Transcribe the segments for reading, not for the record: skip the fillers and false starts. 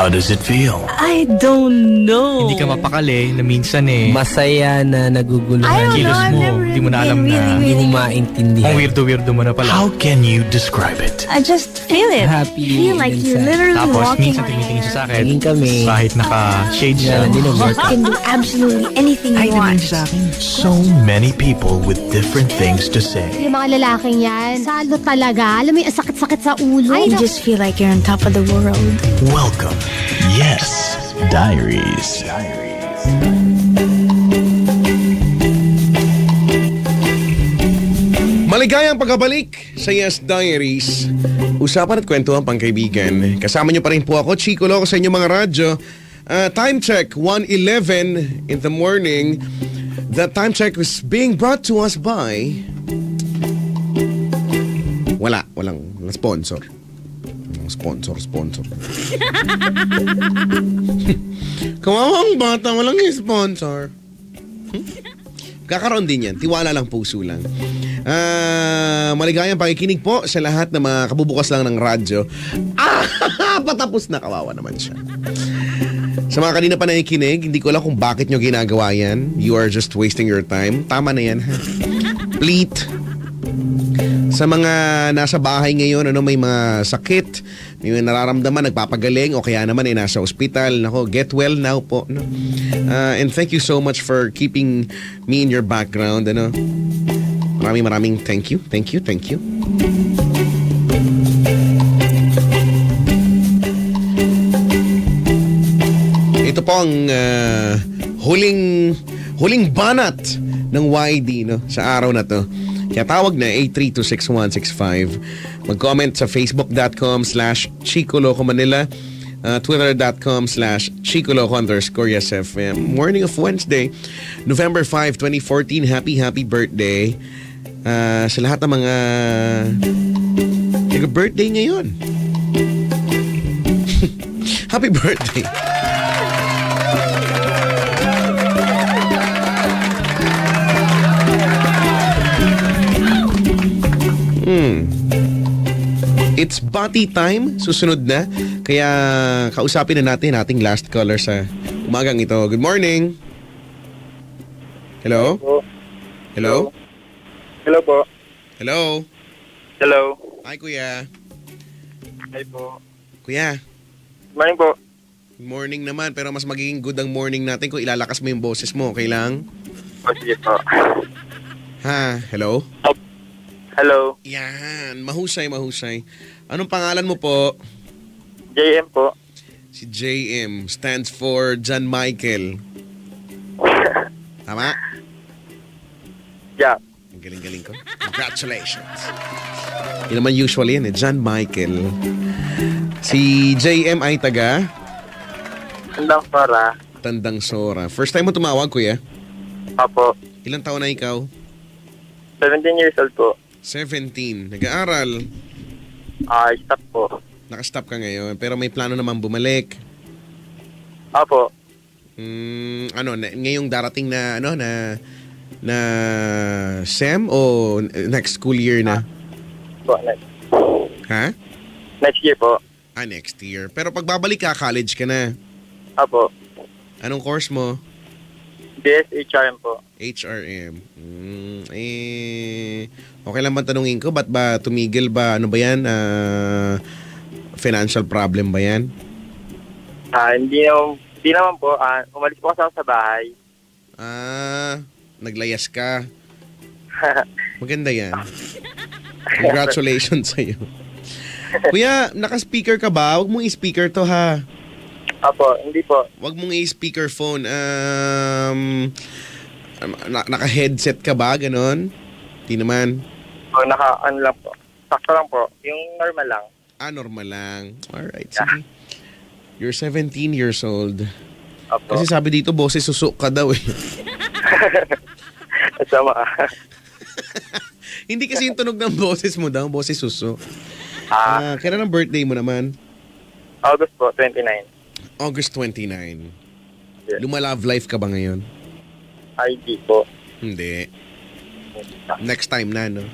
How does it feel? I don't know. Hindi ka mapakali na minsan masaya na naguguluhan. I don't kilos know. mo, hindi mo na alam na Hindi mo maintindihan. ang weirdo-weirdo mo na pala. How can you describe it? I just feel it. Happy. Feel like you're literally Tapos walking minsan on tinitingin air. siya sa akin Naging kami. kahit naka-shade siya. You can do absolutely anything you want. So many people with different things to say. Yung mga lalaking yan, salo talaga. Alam mo yung sakit-sakit sa ulo. You just feel like you're on top of the world. Welcome. Yes, Diaries. Maligayang pagkabalik sa Yes Diaries. Usapan at kwentuhan pang kaibigan. Kasama niyo pa rin po ako, Chico Loco, sa inyong mga radyo. Time check, 1:11 in the morning. That time check was being brought to us by... Walang sponsor. Sponsor. Kawawang bata, walang sponsor. Kakaroon din yan. Tiwala lang, puso lang. Maligayang pakikinig po sa lahat ng mga kabubukas lang ng radyo. Patapos na, kawawa naman siya. Sa mga kanina pa nakikinig, hindi ko alam kung bakit nyo ginagawa yan. You are just wasting your time. Tama na yan. Please. Sa mga nasa bahay ngayon, may mga sakit, may nararamdaman, nagpapagaling, o kaya naman ay nasa ospital. Nako, get well now po. No? And thank you so much for keeping me in your background. Maraming thank you. Ito po ang huling banat ng YD sa araw na to. Kaya tawag na 8326165. Mag-comment sa facebook.com/Chico Loco Manila, twitter.com/ChicoLoco_YesFM. Morning of Wednesday, November 5, 2014. Happy birthday sa lahat ng mga nag-birthday ngayon. Happy birthday. It's bati time. Susunod na. Kaya kausapin na natin ating last caller sa umagang ito. Good morning. Hello? Hello? Hello po. Hello? Hello. Hi, kuya. Hi po. Kuya. Good morning po. Good morning naman. Pero mas magiging good ang morning natin kung ilalakas mo yung boses mo. Okay lang? Sige po. Ha? Hello? Hello. Yan. Mahusay. Anong pangalan mo po? JM po. Si JM stands for John Michael. Tama? Yeah. Ang galing ko. Congratulations. Yun naman usually yan John Michael. Si JM ay taga? Tandang Sora. First time mo tumawag, kuya? Apo. Ilang taon na ikaw? 17 years old po. 17. Nag-aaral? Stop po. Naka-stop ka ngayon, pero may plano naman bumalik. Apo. Ngayong darating na na SEM o next school year na? Po, next. Ha? Next year po. Next year. Pero pag babalik ka, college ka na. Apo. Anong course mo? BS HRM po. HRM. Okay lang ba tanungin ko? Ba't ba tumigil ba? Ano ba yan? Financial problem ba yan? Hindi naman po. Umalis po kasi ako sa bahay. Naglayas ka. Maganda yan. Congratulations sa'yo. Kuya, naka-speaker ka ba? Huwag mong i-speaker to, ha? Apo, hindi po. Huwag mong i-speaker phone. Naka-headset ka ba? Ganon? Di naman. Ano lang po. Sakto lang po. Yung normal lang. Normal lang. Alright, sige. You're 17 years old. Apo. Kasi sabi dito, boses susuk ka daw eh. Sama. Hindi kasi yung tunog ng boses mo daw, boses suso. Kailan ang birthday mo naman? August po, 29. August 29. Yes. Luma-love life ka ba ngayon? ID po. Hindi. Next time na, no?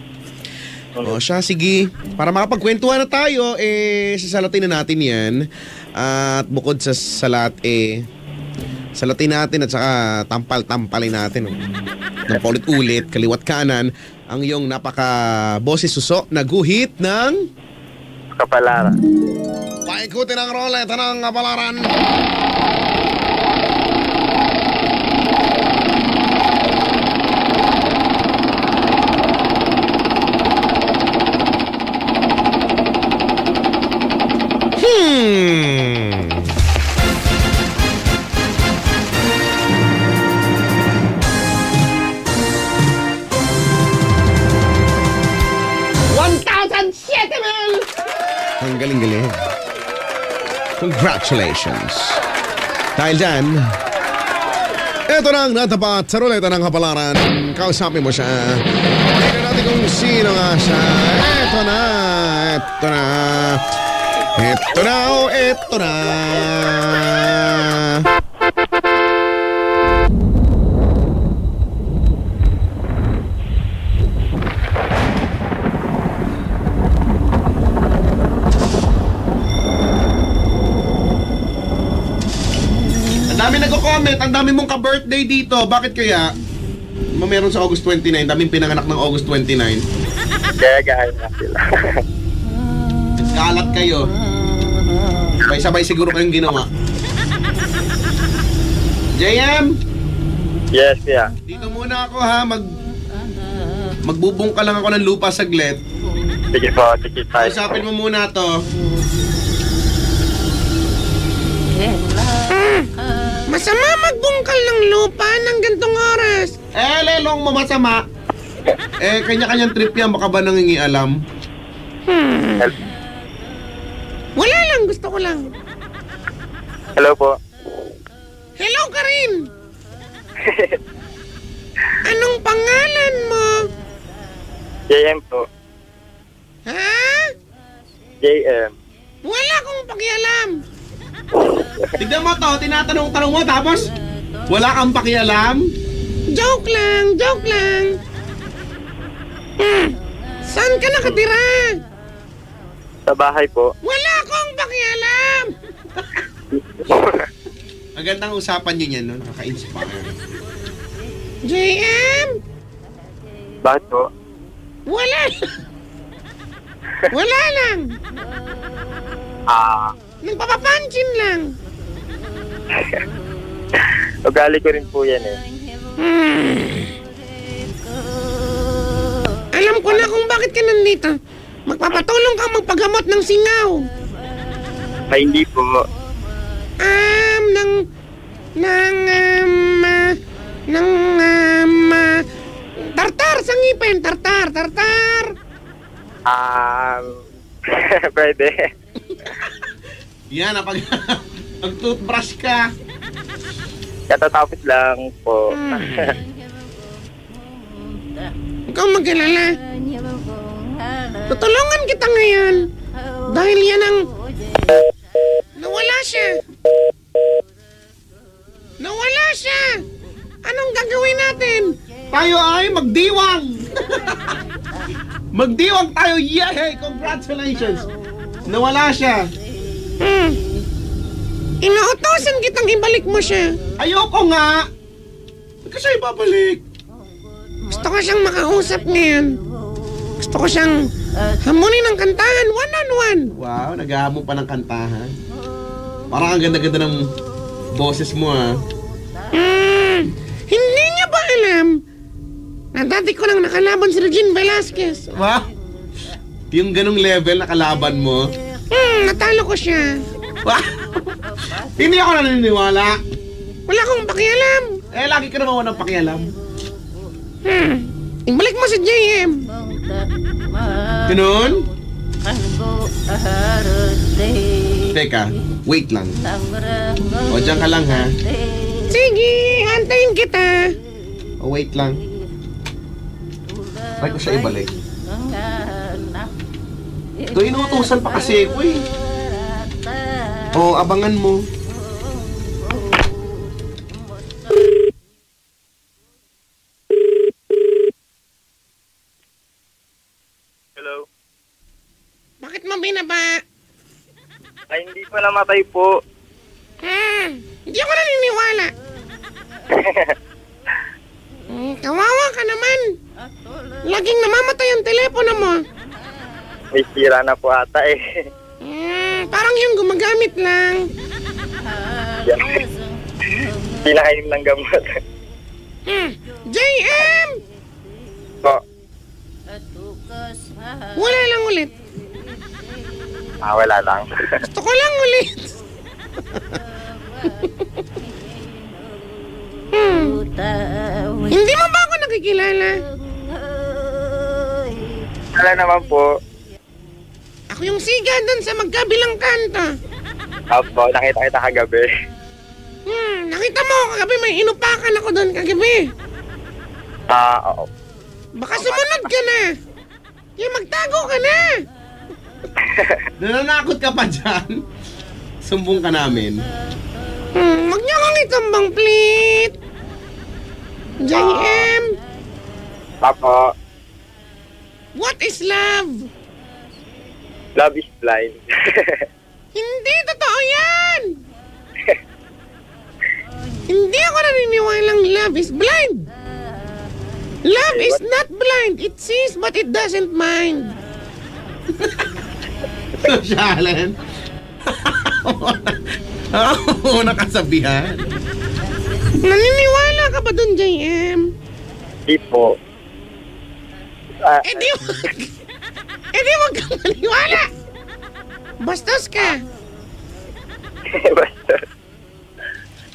O siya, sige. Para makapagkwentuhan na tayo, sasalatin na natin yan. At bukod sa salat, salatin natin at saka tampal-tampalin natin. Ng paulit-ulit, kaliwat kanan, ang iyong napaka-boses suso na guhit ng... Kapalaran. Paikutin ang roleta ng kapalaran. Ang galing-galing. Congratulations. Dahil dyan, eto na ang natapat sa ruleta ng kapalaran. Kausapin mo siya. Tingnan natin kung sino nga siya. Eto na. Eto na. Eto na. Eto na. Ang dami nagko-comment, ang dami mong ka-birthday dito. Bakit kaya? Meron sa August 29, daming pinanganak ng August 29. Kaya gaya na sila. Nagkalat kayo. Sabay-sabay siguro kayong ginawa. JM! Yes, yeah. Dito muna ako ha, magbubong ka lang ako ng lupa saglit. Sige po, sige tayo. Usapin mo muna to. Masama magbungkal ng lupa ng gantong oras. Lelong mo masama. Kanya-kanyang trip yan, baka ba nangingialam? Wala lang, gusto ko lang. Hello po. Hello ka rin. Anong pangalan mo? JM po. Ha? JM. Wala akong pakialam. Tignan mo to, tinatanong-tanong mo tapos wala kang pakialam? Joke lang, joke lang. Saan ka nakatira? Sa bahay po. Wala akong pakialam. Magandang usapan nyo yan, no? Nakaka-inspire. JM? Bakit po? Wala. Wala lang. Nagpapapansin lang. Ugali ko rin po yan eh. Alam ko na kung bakit ka nandito. Magpapatulong kang magpagamot ng singaw. Ay, hindi po. Tartar sa ngipin. Tartar. Pwede. Yan, pag toothbrush ka. Katatapos lang po. Ikaw mag-alala. Tutulungan kita ngayon. Dahil yan ang... Nawala siya. Anong gagawin natin? Tayo ay magdiwang. Magdiwang tayo. Yay! Congratulations. Nawala siya. Inuutosan kitang ibalik mo siya. Ayoko nga. Ba't ka siya ibabalik? Gusto ko siyang makausap ngayon. Gusto ko siyang hamunin ng kantahan one-on-one. Wow, naghahamon pa ng kantahan. Parang ang ganda-ganda ng boses mo, ha? Hindi niya ba alam na dati ko lang nakalaban si Regine Velasquez? Wow. Yung ganong level na kalaban mo. Natalo ko siya. Wow. Hindi ako naniniwala. Wala akong pakialam. Lagi ka naman walang pakialam. Ibalik mo si JM. Ganun? Teka, wait lang. O, dyan ka lang, ha? Sige, antayin kita. O, wait lang. Try ko siya ibalik. Ito, inuutusan pa kasi ko, eh. O, abangan mo. Hello Ay, hindi po namatay po. Hindi ako naniniwala. Kawawa ka naman. Laging namamatay ang telepono mo. May sira na po ata eh. Parang yung gumagamit lang. Pinakainom ng gamot. JM! Po. Wala lang ulit. Wala lang. Gusto ko lang ulit. Hindi mo ba ako nakikilala? Wala naman po. Ako yung siga doon sa magkabilang kanto. Opo, nakita kita kagabi. Nakita mo, kagabi may inupakan ako doon kagabi. Oo. Baka sumunod ka na. Yung magtago ka na. Nananakot ka pa dyan? Sumbong ka namin. Wag niyo kang itambang plit. JM, Opo. what is love? Love is blind. Hindi totoo yan. Hindi ako naniniwalang love is blind. Love is not blind. It sees but it doesn't mind. Shalyn. Una kasabihan. Naniniwala ka ba dun, JM? Di po. Eh di wag kang maniwala. Bastos ka. Basta.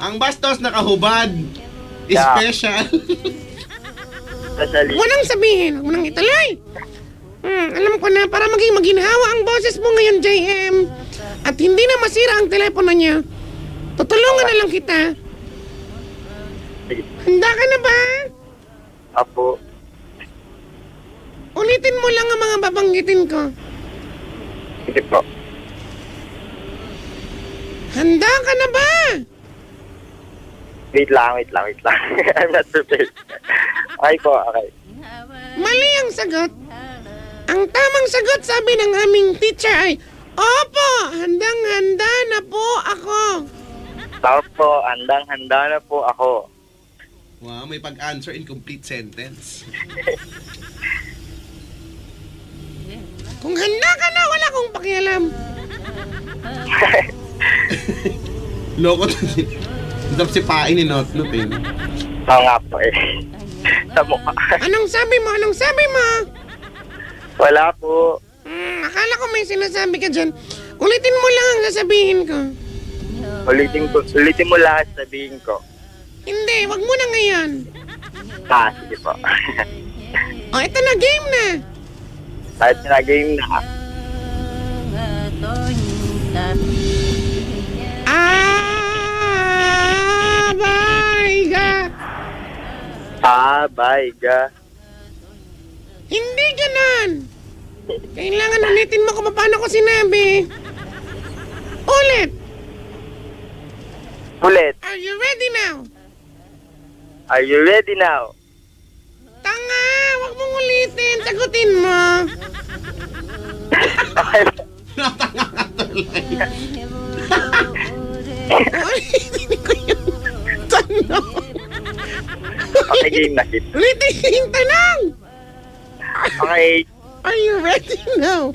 Ang bastos nakahubad. Yeah. Special. Especially. Walang sabihin. Huwag mo nang ituloy. Alam ko na, para maging maginhawa ang boses mo ngayon, JM. At hindi na masira ang telepono niya. Tutulungan na lang kita. Handa ka na ba? Apo. Ulitin mo lang ang mga babanggitin ko. Hindi po. Handa ka na ba? Wait lang. I'm not prepared. Okay po, okay. Mali ang sagot. Ang tamang sagot, sabi ng aming teacher ay, Opo, handang-handa na po ako. Opo, handang-handa na po ako. Wow, may pag-answer in complete sentence. Kung handa ka na, wala akong pakialam. Loko to si... Tapos si Pain ni Notnot eh. Oo nga po eh. Sa mukha. Anong sabi mo? Wala po. Akala ko may sinasabi ka dyan. Ulitin mo lang ang sasabihin ko. Ulitin mo lahat sabihin ko. Hindi, wag mo na ngayon. Sige po. O, ito na, game na. Kahit na game na. Bayga. Hindi ganon. Kailangan ulitin mo kung paano ko sinabi. Ulit. Are you ready now? Are you ready now? Tanga, wag mong ulitin. Sagutin mo. Natanga ka tuloy. Ulitin ko yung tanong. Okay, game na kita. Ulitin ko yung tanong. Okay. Are you ready now?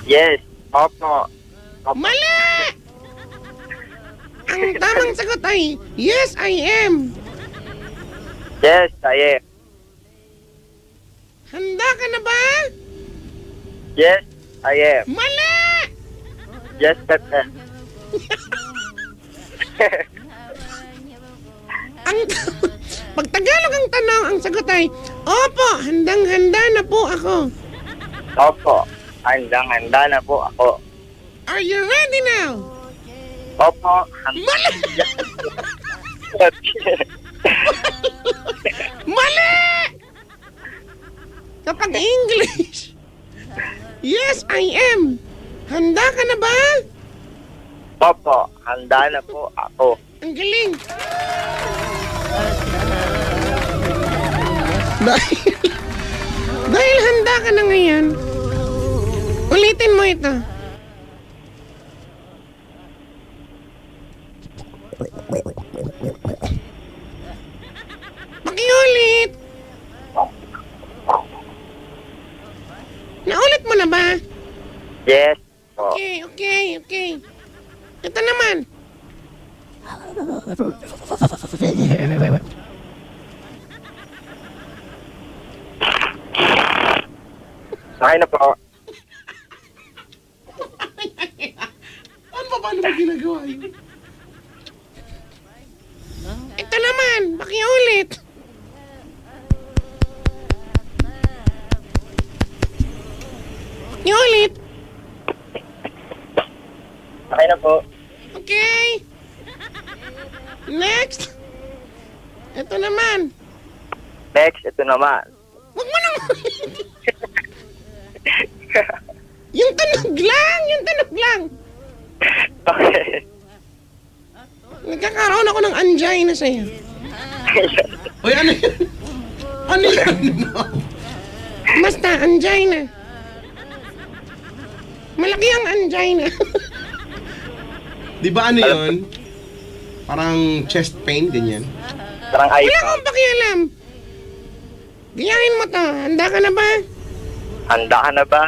Yes. Opo. Mali! Ang tamang sagot ay, yes, I am. Yes, I am. Handa ka na ba? Yes, I am. Mali! Yes, I am. Pag Tagalog ang tanong, ang sagot ay, Opo, handang-handa na po ako. Opo. Handang-handa na po ako. Are you ready now? Opo. Mali! Mali! Kapag English, yes, I am. Handa ka na ba? Opo. Handa na po ako. Ang galing. Dahil handa ka na ngayon, ulitin mo ito. Pakiulit. Naulit mo na ba? Yes po. Okay. Ito naman. Okay na po. Paano mo ginagawa yun? Ito naman. Pakiulit. Pakiulit. Okay na po. Okay. Next. Ito naman. Next, ito naman. Huwag mo nang... Yung tunog lang. Okay. Nagkakaroon ako ng angina sa'yo. Uy, ano yan? Ano yan? Basta, angina. Malaki ang angina. Di ba ano yun? Parang chest pain, ganyan. Parang Wala iPad. akong pakialam. Gayahin mo to. Handa ka na ba? Handa ka na ba?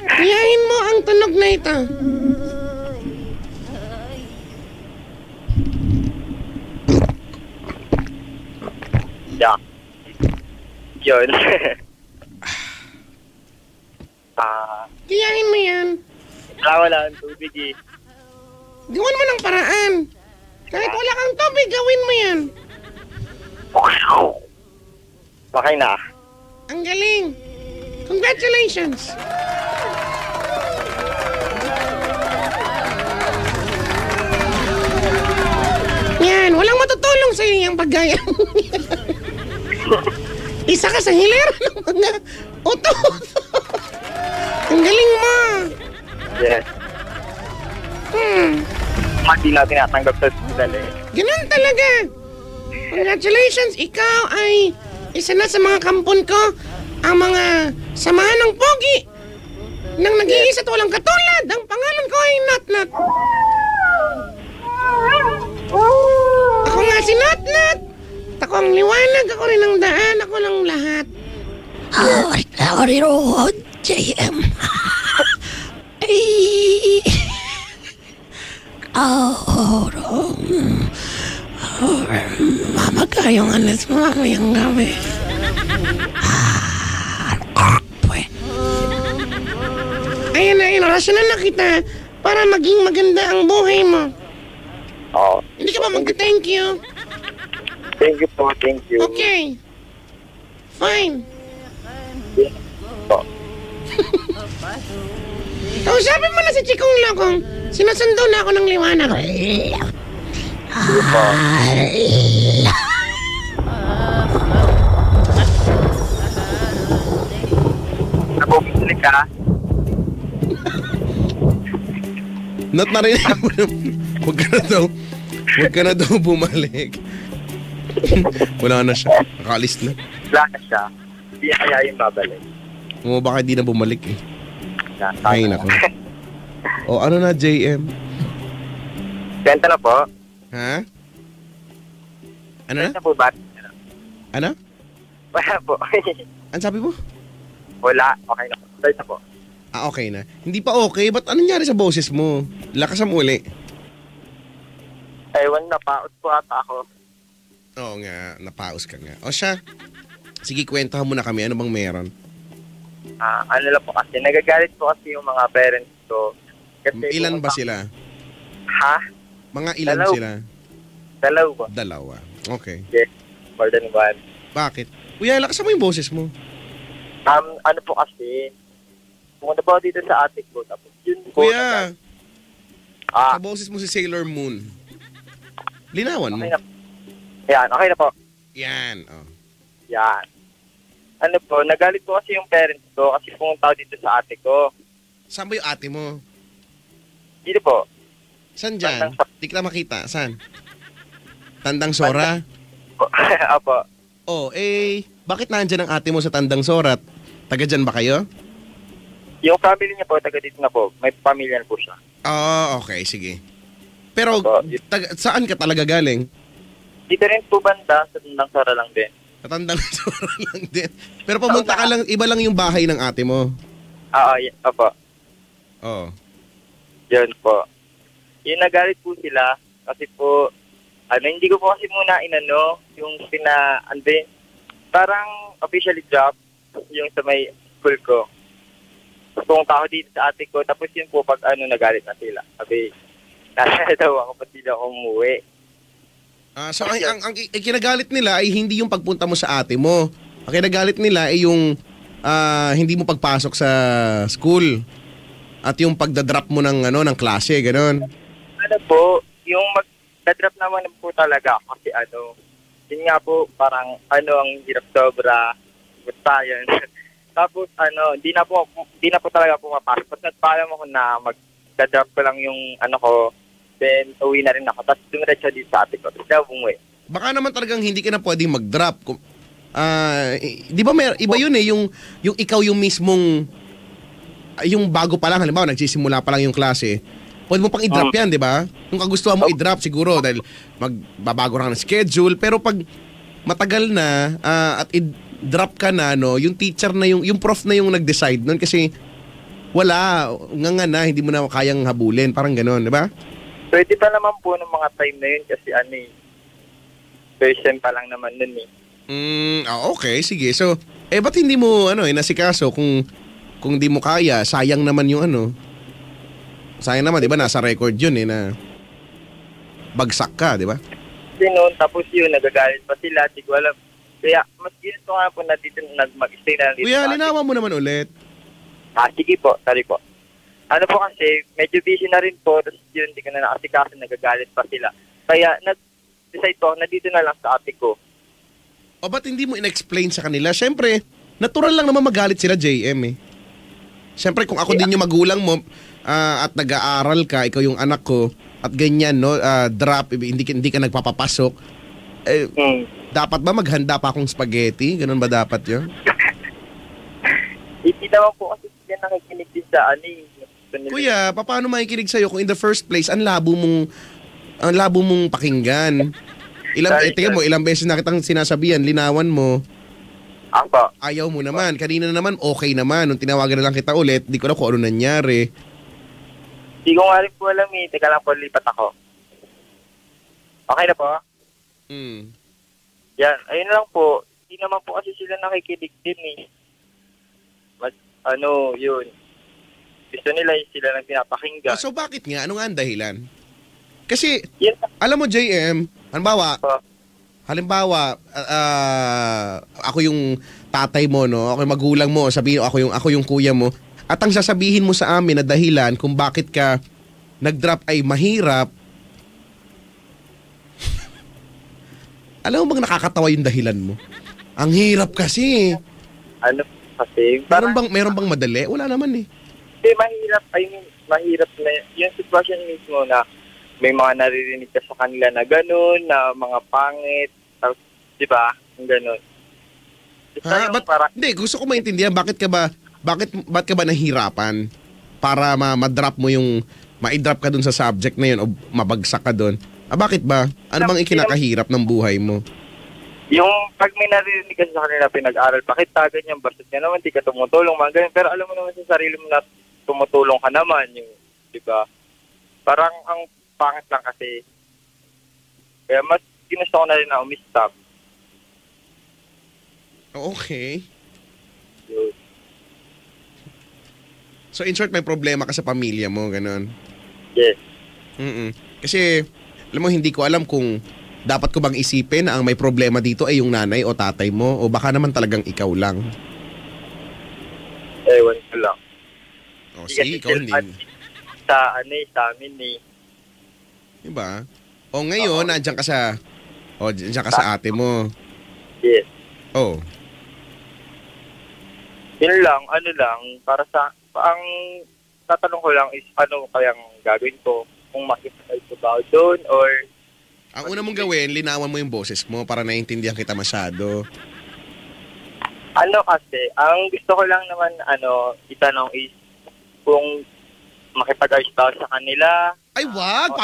Gayahin mo ang tunog na ito. Yeah. Yun. Gayahin mo yan. Wala ang tubig eh. Gawan mo ng paraan. Kahit wala kang tubig, gawin mo yan. Okay na. Ang galing. Congratulations. Yan, walang matutulong sa iyo yung paggaya. Isa ka sa hilera ng mga utot. Ang galing mo. Yes. Hindi natin natanggap sa hospital eh. Ganun talaga. Congratulations, ikaw ay isa na sa mga kampon ko. Ang mga samahan ng pogi nang nag-iisa at walang katulad. Ang pangalan ko ay Natnat. Ako nga si Natnat. Ako ang liwanag, ako rin ang daan, ako lang lahat. JM. Mamagayong alas mo mamayang gabi. Ayan, orasyonan na kita para maging maganda ang buhay mo. Oo. Hindi ka ba mag-thank you? Thank you po, thank you. Okay. Fine. Po. Kausapin mo na si Chikong Lokong. Sinusundo na ako ng liwanag. Nabubusinig ka? Not narinig mo na. Huwag ka na daw bumalik. Wala na siya. Nakalis na. Wala na siya. Hindi kaya yung babalik. Oo, baka di na bumalik eh. Sana. Ay, nako. O, ano na, JM? Benta na po. Ha? Ano na? Benta po ba? Ano? Wala po. Ano sabi mo? Wala. Okay na po. Benta po. Ah, okay na. Hindi pa okay. Ba't anong nangyari sa boses mo? Lakasan mo uli. Ewan na, paot po ata ako. Oo nga, napaus ka nga. O siya, sige, kwentahan mo na kami. Ano bang meron? Ano lang po kasi, nagagalit po kasi yung mga parents ko. Kasi Ilan ba sila? Ha? Mga ilan Dalaw. sila? Dalaw po. Dalawa. Okay. Yes, more than one. Bakit? Kuya, lakasan mo yung boses mo. Ano po kasi, pumunta po ako dito sa attic ko, tapos yun po. Kuya, sa boses mo si Sailor Moon. Linawan mo. Okay na. Yan, okay na po. Yan. Oh. Yan. Ano po, nagalit po kasi yung parents ko kasi pumunta ako dito sa ate ko. Saan ba yung ate mo? Dito po. Saan dyan? Di kita makita. Saan? Tandang Sora? Apo. Oh, bakit nandyan ang ate mo sa Tandang Sora? Taga dyan ba kayo? Yung family niya po, taga dito na po. May pamilya na po siya. Okay, sige. Pero Opo. saan ka talaga galing? Dito rin po banda, sa Tandang Sara lang din. Natandang sura lang din. Pero pumunta ka lang, iba lang yung bahay ng ate mo. Opo. Oo. Yun po. Yung nagalit po sila, kasi po, hindi ko po kasi muna yung parang officially job, yung sa may school ko. Kung tao dito sa ate ko, tapos yun po pag nagalit na sila. Sabi, nasa daw ako, pati daw ako umuwi. So ang kinagalit nila ay hindi yung pagpunta mo sa ate mo. Ang kinagalit nila ay yung hindi mo pagpasok sa school at yung pagdadrop mo ng klase, gano'n. Yung magdadrop naman po talaga kasi yun nga po parang ang hirap sobra, basta yun. Tapos di na po talaga pumapasok. Tapos nagpaalam ako na magdadrop ko lang yung ko, then uwi na rin ako. Tapos dumiretso dito sa ate ko. Tapos daw bumuwi. Baka naman talagang hindi ka na pwedeng mag-drop. Di ba iba yun yung ikaw yung mismong, yung bago pa lang, halimbawa nagsisimula pa lang yung klase, pwede mo pang i-drop yan, di ba? Kung kagustuhan mo i-drop siguro dahil magbabago lang ng schedule. Pero pag matagal na at i-drop ka na, yung teacher na yung prof na yung nag-decide nun kasi wala, nga na, hindi mo na kayang habulin. Parang gano'n, di ba? Pwede pa naman po ng mga time na yun kasi first time pa lang naman nun eh. Okay, sige. So, ba't hindi mo nasikaso kung di mo kaya, sayang naman yung sayang naman, di ba? Nasa record yun na bagsak ka, di ba? Kasi noon, tapos yun, nagagalit pa sila, di ko alam. Kaya, mas ginito nga po na dito mag-stay na dito. Kuya, linawan mo naman ulit. Sige po, sorry po. Po kasi, medyo busy na rin po, tapos yun, di ko na nakasikaso, nagagalit pa sila. Kaya, nag-decide po na dito na lang sa ate ko. O ba't hindi mo in-explain sa kanila? Siyempre, natural lang naman magalit sila, JM eh. Siyempre, kung ako din yung magulang mo at nag-aaral ka, ikaw yung anak ko, at ganyan, drop, hindi ka nagpapapasok, dapat ba maghanda pa akong spaghetti? Ganun ba dapat yun? Hindi naman po kasi sila nakikinig din sa Kuya, paano makikinig sa'yo kung in the first place, ang labo mong pakinggan? Tingnan mo, ilang beses na kitang sinasabihan, linawan mo. Apa. Ayaw mo naman. Kanina naman, okay naman. Nung tinawagan na lang kita ulit, di ko alam kung ano nangyari. Di ko nga rin po alam eh. Teka lang po, lipat ako. Okay na po? Yan, ayun lang po. Hindi naman po kasi sila nakikinig din eh. Yun. Gusto nila sila nang pinapakinggan. So bakit nga? Ano nga ang dahilan? Kasi, alam mo JM, halimbawa, ako yung tatay mo, ako yung magulang mo, sabihin ako yung kuya mo, at ang sasabihin mo sa amin na dahilan kung bakit ka nag-drop ay mahirap, alam mo bang nakakatawa yung dahilan mo? Ang hirap kasi. Kasi? Meron bang madali? Wala naman eh. Mahirap na yung sitwasyon mismo na may mga naririnig ka sa kanila na gano'n, na mga pangit, di ba? Gano'n. Hindi, gusto ko maintindihan, bakit ka ba nahihirapan para ma-drop mo ma-drop ka dun sa subject na yun o mabagsak ka dun? Bakit ba? Ano bang ikinakahirap ng buhay mo? Yung pag may naririnig ka sa kanila pinag-aral, bakit ganyan, bastos ka naman, di ka tumutulong, mga ganyan. Pero alam mo naman sa sarili mo na tumutulong ka naman, di ba? Parang ang pangit lang kasi. Kaya mas ginusto ko na rin na umistop. Okay. So in short, may problema ka sa pamilya mo, ganun? Yes. Kasi, alam mo, hindi ko alam kung dapat ko bang isipin na ang may problema dito ay yung nanay o tatay mo o baka naman talagang ikaw lang. Ewan ko lang. See, ikaw din. Sa amin eh. Diba? O ngayon, nandiyan ka sa ate mo. Yes. Oh. Yun lang, para sa, ang tatanong ko lang is, ano kayang gagawin ko? Kung makikita ko ba doon or... Ang una mong gawin, linawan mo yung boses mo para naiintindihan kita masyado. Kasi, ang gusto ko lang naman, itanong is, kung makipag-ayos daw sa kanila. Ay, wag.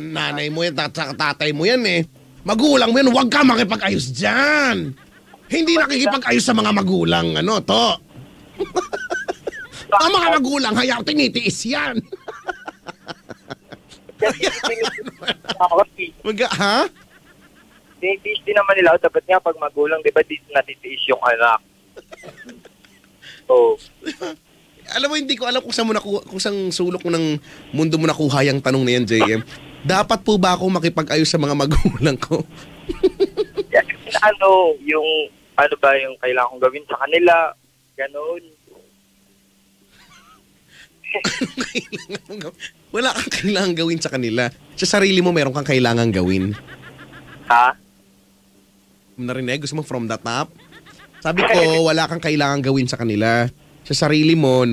Nanay mo yan, tatay mo yan eh. Magulang mo yan, wag ka makipag-ayos dyan. Hindi nakikipag-ayos sa mga magulang, to. Ang mga magulang, hayaan tinitiis yan. Ha? Tinitiis din naman nila. Dapat nga pag magulang, di ba di natitiis yung anak? So, alam mo, hindi ko alam kung saan sulok mo ng mundo mo nakuha yung tanong na yan, JM. Dapat po ba ako makipag-ayos sa mga magulang ko? ano ba yung kailangan kong gawin sa kanila? Ganon. Wala kang kailangan gawin sa kanila. Sa sarili mo, meron kang kailangan gawin. Ha? Narinig? Gusto mo from the top? Sabi ko, wala kang kailangan gawin sa kanila. Sa sarili mo,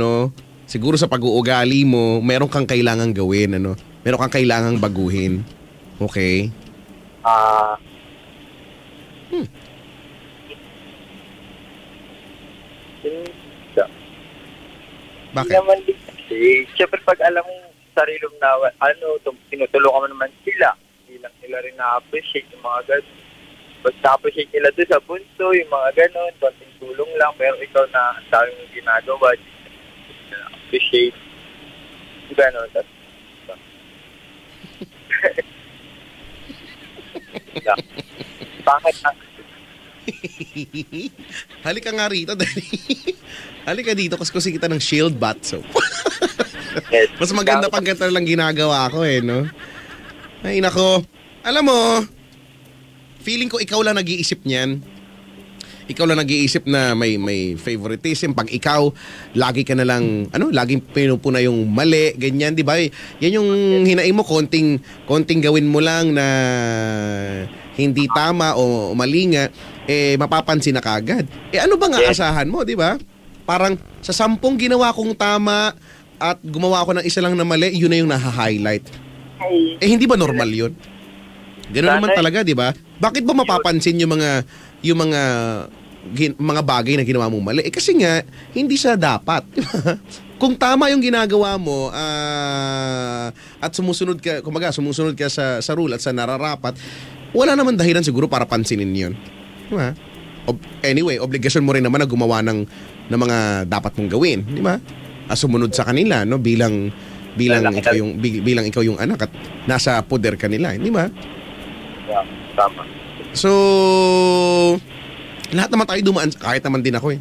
siguro sa pag-uugali mo, meron kang kailangan gawin, Meron kang kailangang baguhin. Okay? Bakit? Hindi naman din kasi. Siyempre pag alam mo sarili mo na, tinutulungan mo naman sila. Hindi lang sila rin na-appreciate yung mga gano'n. Pag na-appreciate nila doon sa bunso, yung mga gano'n, konting tulong lang. Pero ikaw na ang dami mong ginagawa, na-appreciate. Gano'n. Bakit ang halika nga rito, Daddy. Halika dito kasi kita ng shield bath soap. Mas maganda pag ganito lang ginagawa ko Ay nako. Alam mo, feeling ko ikaw lang nag-iisip niyan. Ikaw lang nag-iisip na may favoritism. Pag ikaw, lagi ka na lang, laging pinupuna yung mali, ganyan, di ba? Yan yung hinaing mo, konting gawin mo lang na hindi tama o mali nga, mapapansin na kagad. Ano bang aasahan mo, di ba? Parang sa 10 ginawa kong tama at gumawa ako ng isa lang na mali, yun na yung naha-highlight. Hindi ba normal yun? Ganoon naman talaga, di ba? Bakit ba mapapansin yung mga bagay na ginawa mong mali? Kasi nga, hindi siya dapat. Kung tama yung ginagawa mo at sumusunod ka sa rule at sa nararapat, wala naman dahilan siguro para pansinin yun. Diba? Anyway, obligasyon mo rin naman na gumawa ng mga dapat mong gawin, di ba? Sumunod sa kanila, bilang ikaw yung anak at nasa poder ka nila, di ba? Yeah, tama. So, lahat naman tayo dumaan, kahit naman din ako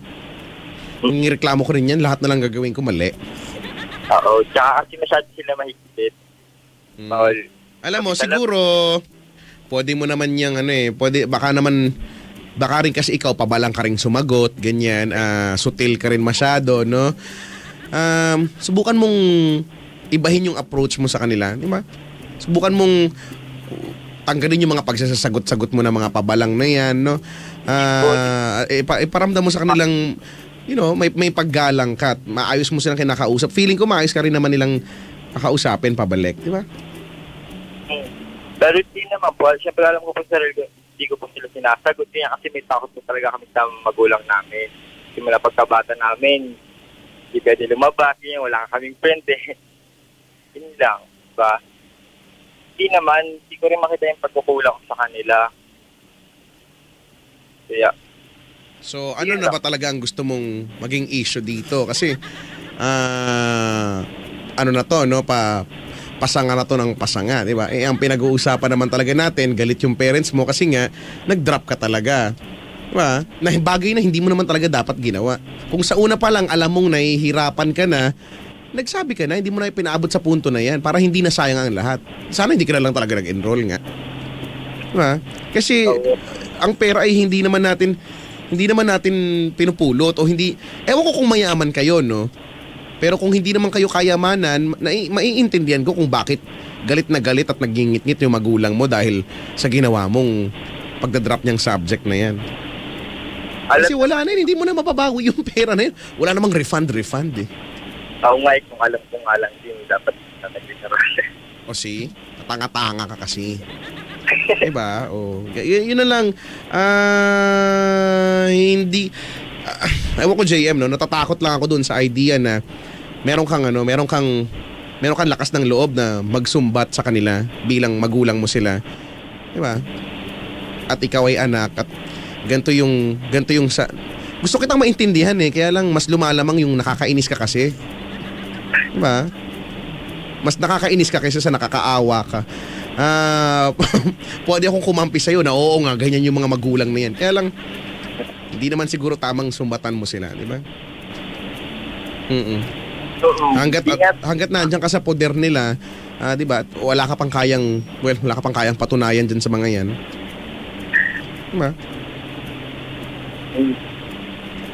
Kung ireklamo ko rin yan, lahat na lang gagawin ko mali. Oo, tsaka kasi masyado sila mahigpit. Alam mo, siguro, pwede mo naman yung baka rin kasi ikaw pabalang ka rin sumagot, ganyan, sutil ka rin masyado, subukan mong ibahin yung approach mo sa kanila, di ba? Subukan mong tanggalin yung mga pagsasagot-sagot mo na mga pabalang na yan, iparamdam mo sa kanilang, may paggalang ka at maayos mo silang kinakausap. Feeling ko maayos ka rin naman nilang kakausapin pabalik, di ba? Pero hindi naman po. Siyempre alam ko po sarili ko, hindi ko po sila sinasagot. Kaya kasi may takot po talaga kami sa magulang namin. Simula pagkabata namin, hindi pwede lumabas. Wala kaming friend Yun lang. Diba? Hindi ko rin makita yung pagkukulang sa kanila. Kaya. So, ano na ba talaga ang gusto mong maging issue dito? Kasi, pasanga na to ng pasanga, di ba? Ang pinag-uusapan naman talaga natin, galit yung parents mo kasi nga, nag-drop ka talaga. Di ba? Na bagay na hindi mo naman talaga dapat ginawa. Kung sa una pa lang, alam mong nahihirapan ka na, nagsabi ka na, hindi mo na pinaabot sa punto na yan para hindi na sayang ang lahat. Sana hindi ka na lang talaga nag-enroll nga. Di ba? Kasi, ang pera ay hindi naman natin pinupulot o hindi, ewan ko kung mayaman kayo, Pero kung hindi naman kayo kayamanan, maiintindihan ko kung bakit galit na galit at nagingit-ngit yung magulang mo dahil sa ginawa mong pagdadrop niyang subject na yan. Kasi wala na yun, hindi mo na mababago yung pera na yun. Wala namang refund Oo nga, kung alam ko nga lang din, dapat na nag-enroll. O si, tanga-tanga ka kasi. Diba? O, yun na lang. Hindi... ewan ko, JM, natatakot lang ako dun sa idea na meron kang lakas ng loob na magsumbat sa kanila bilang magulang mo sila. 'Di ba? At ikaw ay anak at ganito yung gusto kitang maintindihan kaya lang mas lumalamang yung nakakainis ka kasi. 'Di ba? Mas nakakainis ka kaysa sa nakakaawa ka. Pwede akong kumampi sa'yo na oo nga, ganyan yung mga magulang na yan. Kaya lang, hindi naman siguro tamang sumbatan mo sila, di ba? Hanggat nandiyan ka sa poder nila, di ba? Wala ka pang kayang patunayan dyan sa mga yan. Di ba?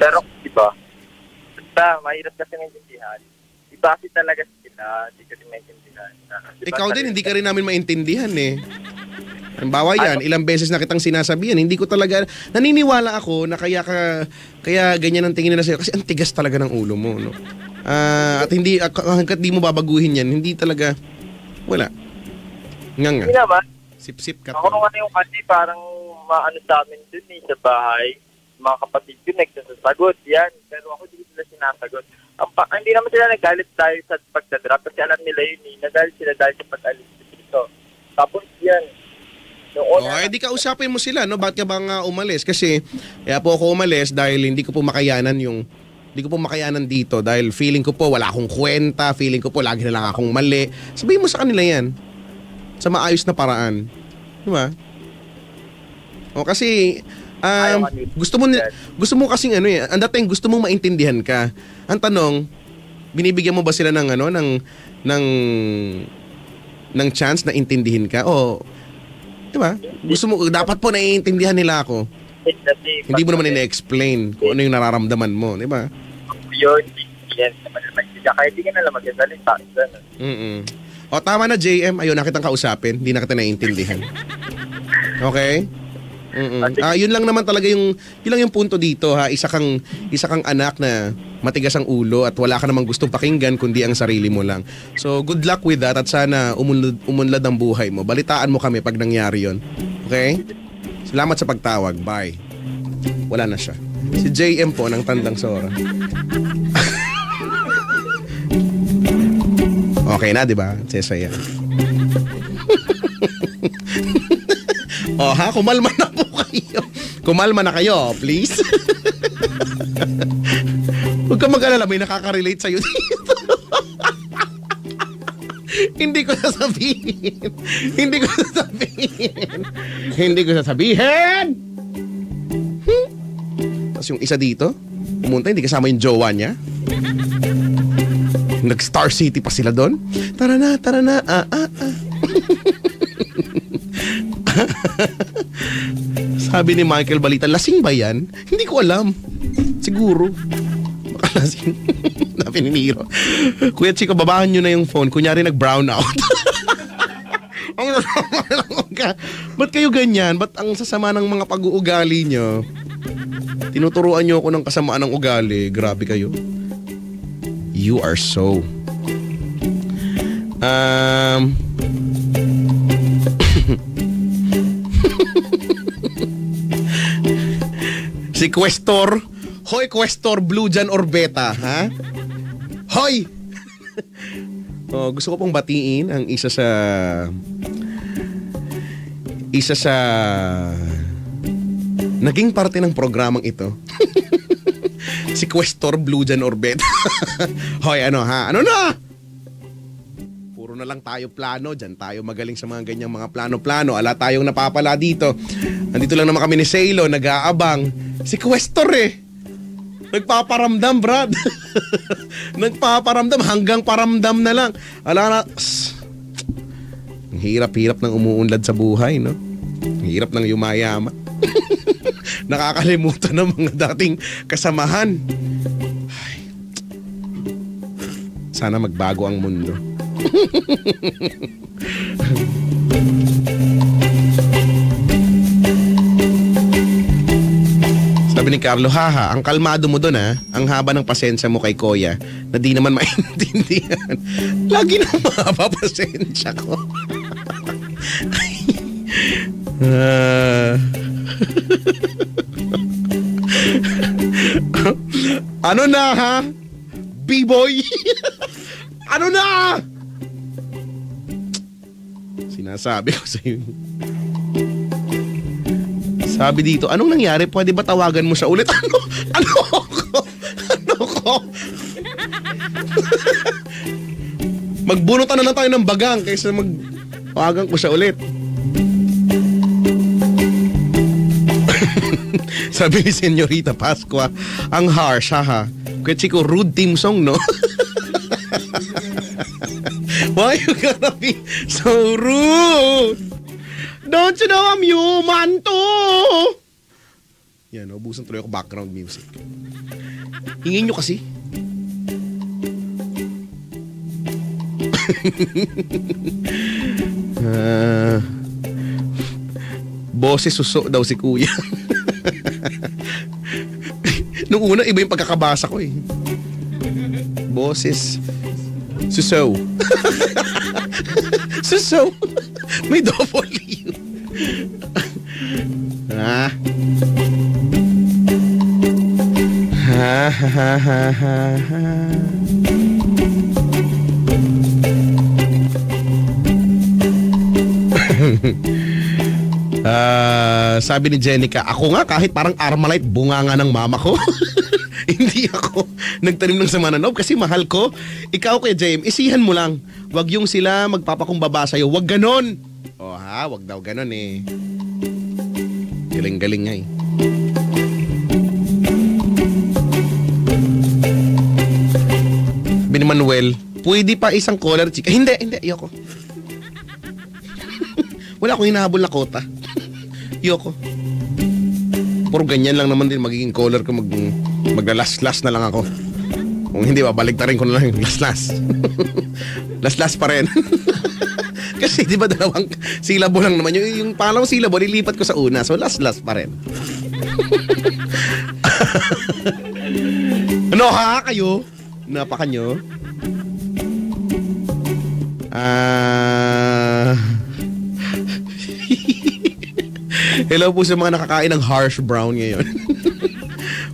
Pero, di ba? Basta, mahirap kasi maintindihan. Iba kasi talaga sila, hindi kasi maintindihan. Ikaw din, hindi ka rin namin maintindihan Halimbawa yan, ilang beses na kitang sinasabihan, hindi ko talaga, naniniwala ako na kaya ganyan ang tingin nila sa'yo kasi ang tigas talaga ng ulo mo, no? At hindi, hanggat di mo babaguhin yan, hindi talaga, wala. Nga. Hindi naman. Sip-sip ka. Ako naman yung kasi parang maano sa amin dun sa bahay, mga kapatid ko nagsasagot yan, pero ako hindi sila sinasagot. Hindi naman sila nagalit dahil sa pagdadrop kasi alam nila yun nagalit sila dahil sa pag-alis dito. Tapos yan. Di ka usapin mo sila, no? Ba't ka ba nga umalis? Kasi, kaya po ako umalis dahil hindi ko po makayanan dito dahil feeling ko po wala akong kwenta, feeling ko po lagi na lang akong mali. Sabihin mo sa kanila yan. Sa maayos na paraan. Di ba? Kasi, gusto mo kasing ang dating gusto mong maintindihan ka. Ang tanong, binibigyan mo ba sila ng chance na intindihin ka? O, di ba? Gusto mo, dapat po naiintindihan nila ako. Hindi mo naman ina-explain kung ano yung nararamdaman mo, di ba? Yun, yan. Kahit di ka nalang magsasalita. O, tama na, JM. Ayun, na kitang kausapin. Hindi na kita naiintindihan. Okay? Yun lang naman talaga yun lang yung punto dito, ha. Isa kang anak na matigas ang ulo at wala ka namang gustong pakinggan kundi ang sarili mo lang. So good luck with that at sana umunlad ang buhay mo. Balitaan mo kami pag nangyari yun. Okay? Salamat sa pagtawag. Bye. Wala na siya. Si JM po ng Tandang Sora. Okay na, di ba? Sesaya. Kumalma na po kayo. Kumalma na kayo, please. Huwag ka mag-alala, may nakaka-relate sa'yo dito. Hindi ko sasabihin. Tapos yung isa dito, pumunta, hindi kasama yung jowa niya. Nag-Star City pa sila doon. Tara na. Sabi ni Michael Balita, lasing ba yan? Hindi ko alam. Siguro. Baka lasing. Sabi ni Niro, Kuya Chico, babaan nyo na yung phone. Kunyari nag-brown out. Ba't kayo ganyan? Ba't ang sasama ng mga pag-uugali nyo? Tinuturuan nyo ako ng kasamaan ng ugali. Grabe kayo. You are so. Si Questor. Hoy, Questor, Blue Jan Orbeta, ha? Hoy! Gusto ko pong batiin ang isa sa naging parte ng programang ito. Si Questor Blue Jan Orbeta. Hoy, ano na? Puro na lang tayo plano. Diyan tayo magaling sa mga ganyang mga plano-plano. Ala tayong napapala dito. Nandito lang naman kami ni Salo, nag-aabang. Si Questor nagpaparamdam, Brad. Nagpaparamdam hanggang paramdam na lang. Ala na. Ang hirap-hirap ng umuunlad sa buhay, no? Ang hirap ng yumayaman. Nakakalimutan ng mga dating kasamahan. Ay. Sana magbago ang mundo. Sabi ni Carlo, haha, ang kalmado mo doon ang haba ng pasensya mo kay Koya na di naman maintindihan. Lagi na mahaba pasensya ko. Ano na, ha? B-boy. Ano na? Sinasabi ko sa'yo. Sabi dito, anong nangyari? Pwede ba tawagan mo siya ulit? Ano ko? Magbunutan na lang tayo ng bagang kaysa magtawagan ko siya ulit. Sabi ni Senyorita Pascua, ang harsh, ha? Kaya chiko, rude team song, no? Why you gotta be so rude? Don't you know I'm human too? Yan, ubusan tuloy ako background music. Hingin nyo kasi. Boses suso daw si kuya. Nung una, iba yung pagkakabasa ko eh. Boses suso. Suso. May double U. Ha? Ha ha ha ha ha. Sabi ni Jenica, ako nga kahit parang Armalite bunganga ng mama ko. Hindi ako nagtanim ng sama ng loob kasi mahal ko. Ikaw kaya JM, isihan mo lang. Wag yung sila magpapakumbaba sa'yo. Wag ganon. O ha, wag daw ganon eh. Galing-galing nga eh. Sabi ni Manuel, pwede pa isang collar chick. Hindi, ayoko. Wala akong hinahabol na kota. Yoko. Puro ganyan lang naman din magiging color ko, maglalas-las na lang ako. Kung hindi, babalik na rin ko na lang yung las-las. Las-las pa rin. Kasi di ba dalawang syllable lang naman. Yung pangalawang syllable, ilipat ko sa una. So las-las pa rin. Ano ha kayo? Napaka nyo? Hello po sa mga nakakain ng harsh brown ngayon.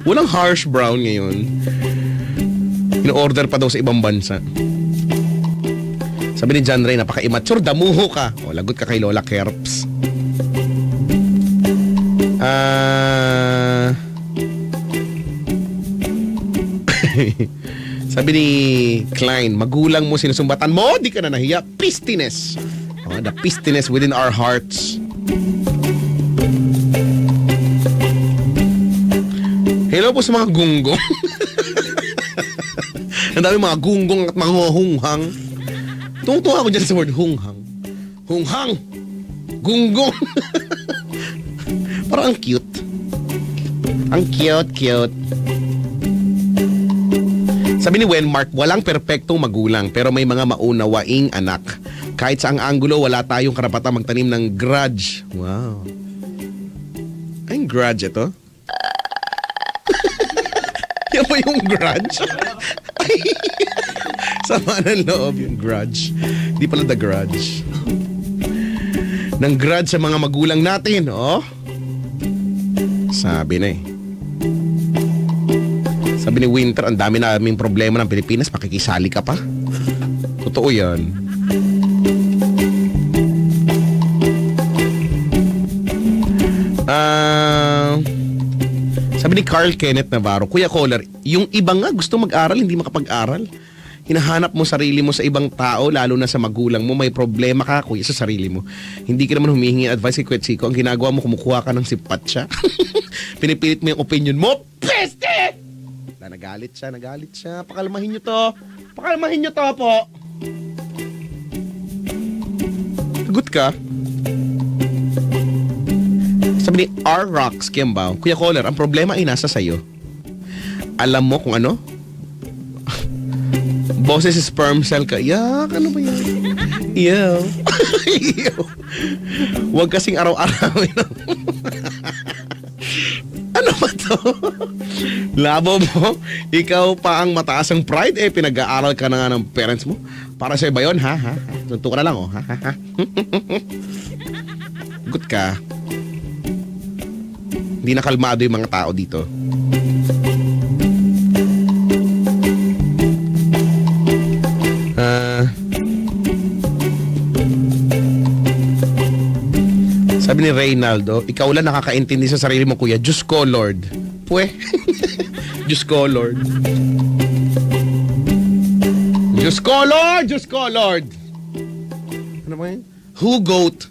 Walang harsh brown ngayon. In-order pa daw sa ibang bansa. Sabi ni John Ray, napaka-immature, damuho ka. O, lagot ka kay Lola Kerps. Sabi ni Klein, magulang mo sinusumbatan mo, di ka na nahiya. Pistiness. The pistiness within our hearts. Hello po sa mga gunggong. Ang dami mga gunggong at mga hunghang. Tungtungan ako dyan sa word hunghang. Hunghang! Gunggong! Parang ang cute. Ang cute. Sabi ni Wenmark, walang perpektong magulang pero may mga maunawaing anak. Kahit sa ang anggulo, wala tayong karapatang magtanim ng grudge. Wow. Ay, grudge ito? Yan ba yung grudge? Ay, sama ng loob yung grudge. Di pala the grudge. Nang grudge sa mga magulang natin, oh. Sabi na eh. Sabi ni Winter, ang dami naming problema ng Pilipinas, pakikisali ka pa. Totoo yan. Sabi ni Carl Kenneth Navarro, Kuya Collar, yung iba nga gusto mag-aral, hindi makapag-aral. Hinahanap mo sarili mo sa ibang tao, lalo na sa magulang mo. May problema ka, kuya, sa sarili mo. Hindi ka naman humihingi advice kay Kuya Chico. Ang ginagawa mo, kumukuha ka ng simpatya. Pinipilit mo yung opinion mo. Peste! Nagalit siya. Pakalmahin nyo to po. Good ka. Sabi ni R. Rocks Kiambao, Kuya Collar, ang problema ay nasa sayo. Alam mo kung ano? Boses sperm cell ka. Yak, ano ba yan? Ew. Huwag kasing araw-araw. Ano ba to? Labo mo? Ikaw pa ang mataas ang pride pinag-aaral ka na nga ng parents mo. Para sa'yo ba yun, ha? Tunto ka na lang, oh. Good ka. Hindi nakalmado yung mga tao dito. Sabi ni Reynaldo, ikaw lang nakakaintindi sa sarili mo, kuya. Diyos ko, Lord. Pwe. Diyos ko, Lord. Diyos ko, Lord! Diyos ko, Lord! Ano ba yun? Who goat?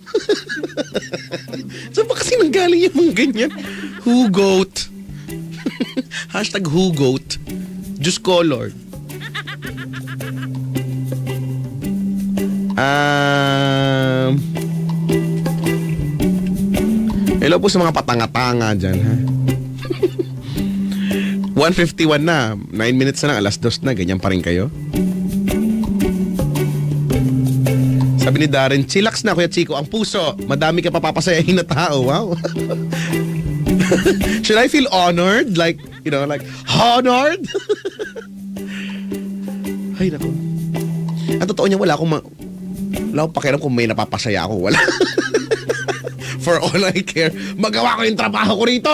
Saan ba kasi nanggaling yung mga ganyan? Who goat? Hashtag who goat? Diyos ko, Lord. Hello po sa mga patanga-tanga dyan, ha? 1:51 na. 9 minutes na lang. 2:00 na. Ganyan pa rin kayo. Sabi ni Darren, chillax na, Kuya Chico. Ang puso. Madami ka papapasayahin na tao. Wow. Should I feel honored? Like, you know, like, honored? Ay, naku. Ang totoo niya, wala akong pakialam kung may napapasaya ako. Wala. For all I care, magawa ko yung trabaho ko rito.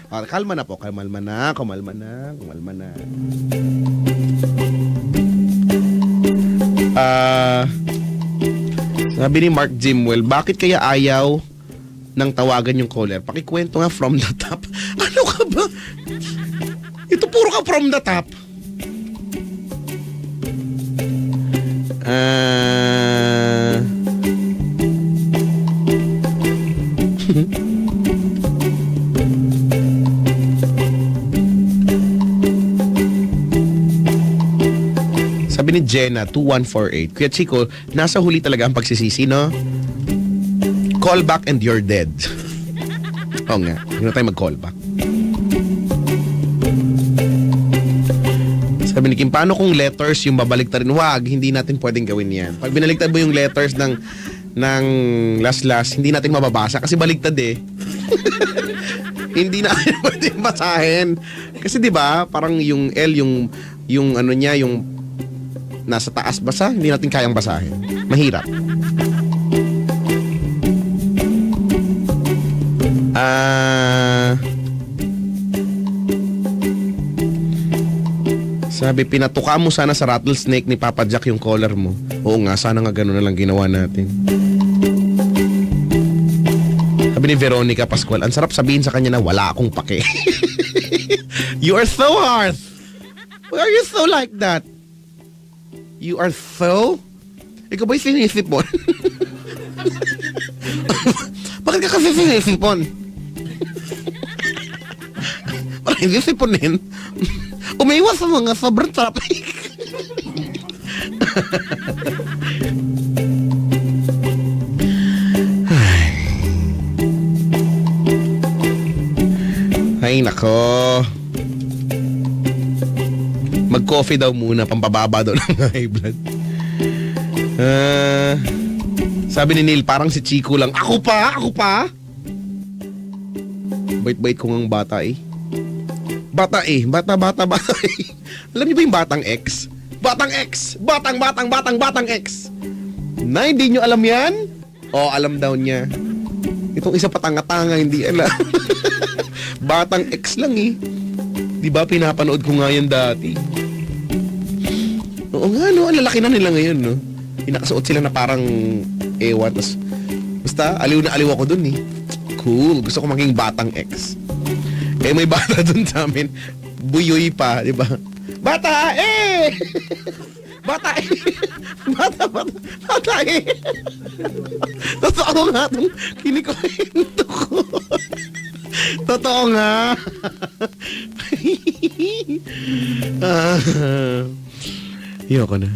Kalma na po. Kumalma na. Sabi ni Mark Jimwell, bakit kaya ayaw nang tawagan yung caller? Pakikwento nga from the top. Ano ka ba? Ito puro ka from the top. Sabi ni Jenna, 2148, Kuya Chico, nasa huli talaga ang pagsisisi, no? Call back and you're dead. Oo nga, hindi na tayo mag-call back. Sabi ni Kim, paano kung letters yung babaliktarin? Wag, hindi natin pwedeng gawin yan. Pag binaliktad mo yung letters ng last, hindi natin mababasa kasi baliktad eh. Hindi natin pwedeng basahin. Kasi 'di ba, parang yung L, yung ano niya, yung nasa taas basa, hindi natin kayang basahin. Mahirap. Sabi, pinatuka mo sana sa rattlesnake ni Papa Jack yung collar mo. Oo nga, sana nga gano'n na lang ginawa natin. Sabi ni Veronica Pascual, ang sarap sabihin sa kanya na wala akong pake. You are so hard. Why are you so like that? You are so? Ikaw ba'y sinisipon? Bakit ka kasi sinisipon? Parang hindi siponin. Umiwas sa mga sobrang traffic. Ay, nako. Mag-coffee daw muna, pampababa daw ng high blood. Sabi ni Neil, parang si Chico lang. Ako pa? Bait-bait ko ngang bata eh. Bata eh. Alam niyo ba yung batang X? Batang X. Na hindi nyo alam yan? O, alam daw niya. Itong isa patanga-tanga, hindi alam. Batang X lang eh. Di ba pinapanood ko nga yan dati? Oo nga no, ang lalaki na nila ngayon no. Inakasuot sila na parang ewan. Basta aliw na aliw ako dun eh. Cool, gusto ko maging batang X. Eh may bata dun sa amin, buyoy pa, di ba? Bata eh! Bata eh! Bata eh! Totoo nga itong kinikwento ko. Totoo nga. Ayoko na.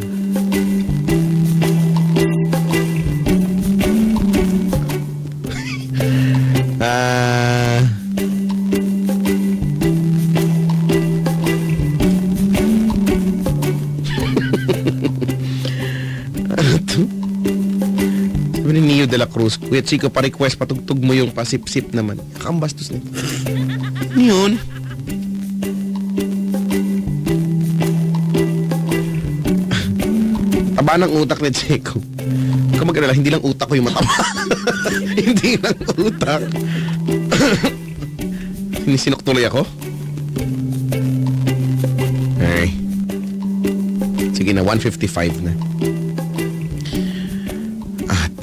Sabi ni Neo de la Cruz, Kuya Chico, pa-request, patugtog mo yung pasip-sip naman. Kakambastos nito. Yun. Taba ng utak ni Chico. Huwag ka mag-alala, hindi lang utak ko yung mataba. Hindi lang utak. Sinisinok tuloy ako? Ay. Sige na, 1:55 na. At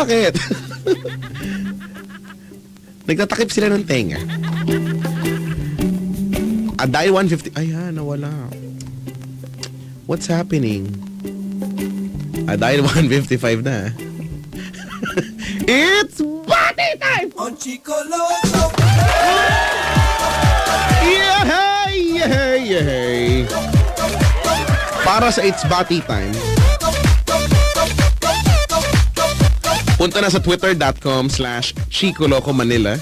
Bakit? Nagtatakip sila ng tenga. Dahil 150... Ayan, nawala. What's happening? Dahil 155 na. It's party time! On Chico Loco! Yay! Para sa It's Bati Time, punta na sa twitter.com/Chico Loco Manila.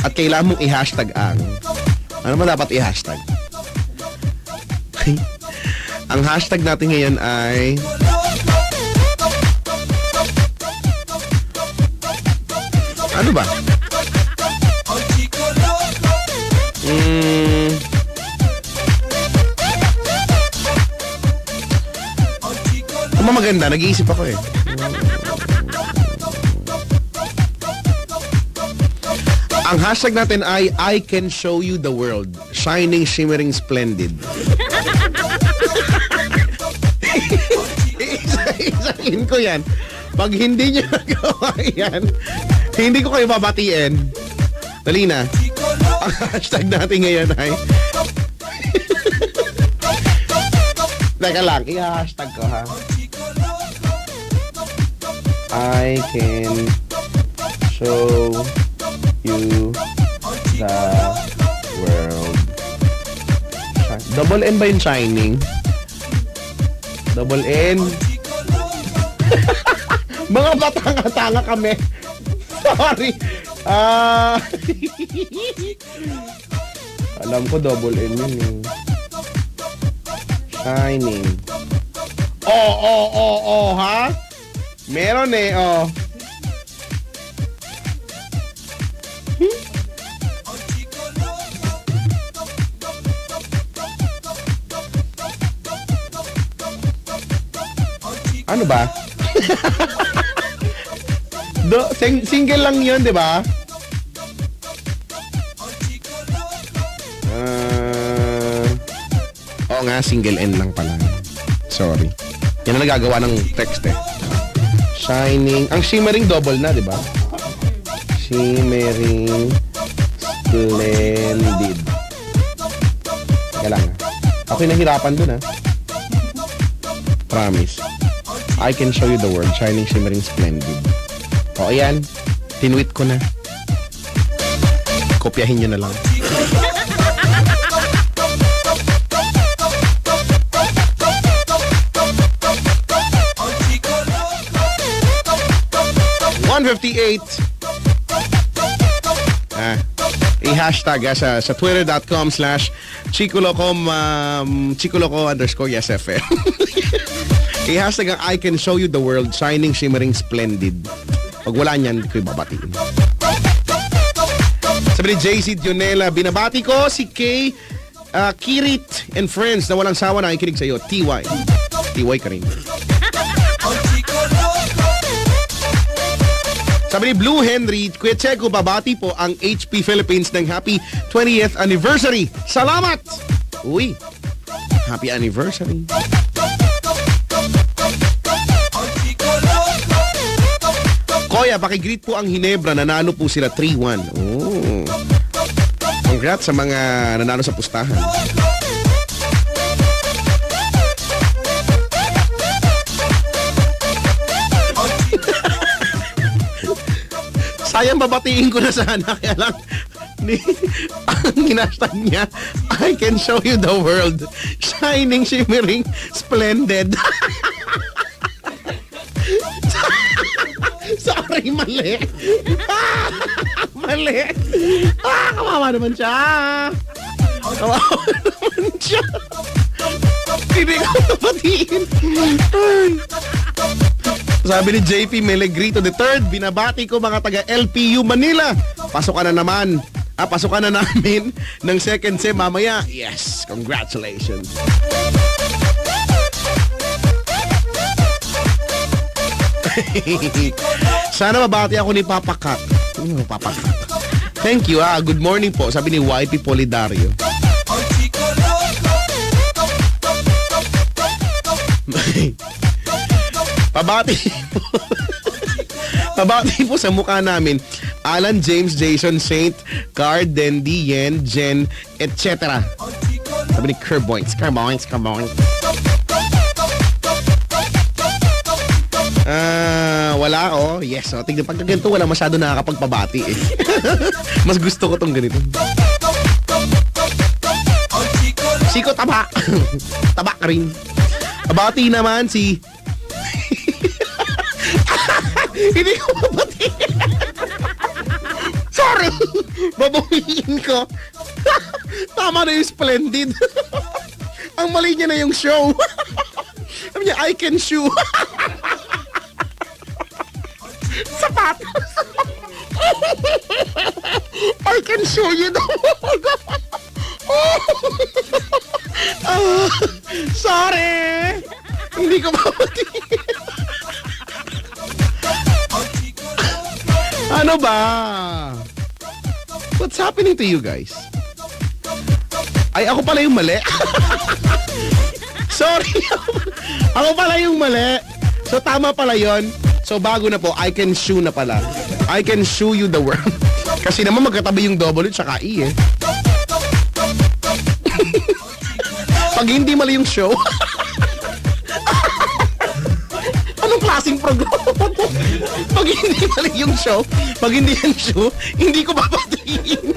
At kailangan mong i-hashtag ang... Ano ba dapat i-hashtag? Ang hashtag natin ngayon ay... Ano ba? Maganda, nag-iisip ako eh. Ang hashtag natin ay I can show you the world. Shining, shimmering, splendid. Isahin ko yan. Pag hindi nyo nagawa yan, hindi ko kayo babatiin. Dali na. Ang hashtag natin ngayon ay... Teka lang, i-hashtag ko ha. I can show you the world. Double N ba yung shining? Double N. Mga batanga-tanga kami. Sorry. Alam ko double N yun eh. Shining. Oh, ha? Meron eh, oh. Ano ba? Single lang yun, di ba? Oo nga, single N lang pala. Sorry. Yan ang nagagawa ng text eh. Shining. Ang shimmering double na, di ba? Shimmering splendid. Teka lang. Ako'y nahirapan dun ha. Promise. I can show you the world. Shining, shimmering, splendid. O, ayan. Tinweet ko na. Kopyahin nyo na lang. I-hashtag sa twitter.com/Chicoloco_YesFM. I-hashtag ang I can show you the world, shining, shimmering, splendid. Pag wala niyan, ko'y babatiin. Sabi ni JC Dionela, binabati ko si Kay, Kirit and friends na walang sawa na nakikinig sa'yo. TY ka rin. Sabi ni Blue Henry, Kuya Checo, babati po ang HP Philippines ng happy 20th anniversary. Salamat! Uy, happy anniversary. Koya, pakigreet po ang Hinebra. Nanalo po sila 3-1. Oh. Congrats sa mga nanalo sa pustahan. Sayang, babatiin ko na sana. Kaya lang, ang hinashtag niya, I can show you the world. Shining, shimmering, splendid. Sorry, mali. Mali. Kawawa naman siya. Hindi ko napatiin. Sabi ni JP Melegrito III, binabati ko mga taga LPU Manila. Pasukan na naman. Pasukan na namin ng second sem mamaya. Yes, congratulations. Sana mabati ako ni Papa Kat. Papa Kat. Thank you. Good morning po. Sabi ni YP Polidario. Pabati po. Pabati po sa mukha namin. Alan, James, Jason, Saint, Card, Dendy, Yen, Jen, etc. Sabi ni Kerboinks. Wala oh. Yes, oh. Tignan pagka ganito, wala masyado nakakapagpabati eh. Mas gusto ko tong ganito. Siko, taba. Taba ka rin. Pabati naman si... Hindi ko mabati. Sorry. Babawiin ko. Tama na yung Splendid. Ang mali niya na yung show. Sabi niya, I can shoe. Sapatos. I can show you the sorry. Hindi ko mabati. Ano ba? What's happening to you guys? Ay, ako pala yung mali. Sorry. Ako pala yung mali. So, tama pala yon. So, bago na po, I can shoe na pala. I can show you the world. Kasi naman magkatabi yung W tsaka E eh. Pag hindi mali yung show. Anong klaseng programa po? Pag hindi mali yung show, pag hindi yung show, hindi ko papatiin.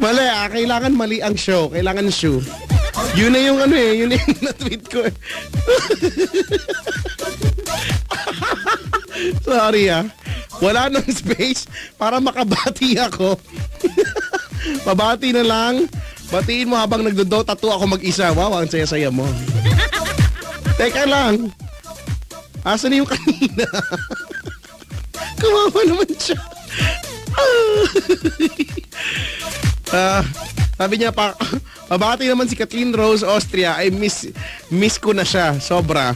Mali ah, kailangan mali ang show. Kailangan show. Yun na yung ano eh, yun na yung na-tweet ko eh. Sorry ah. Wala nang space para makabati ako. Pabati na lang. Batiin mo habang nagdo-Dota 2 ako mag-isa. Wow, ang saya-saya mo. Teka lang. Asan na yung kanina? Kawawa naman siya. Sabi niya pa, pabati naman si Kathleen Rose Austria. Ay miss ko na siya. Sobra.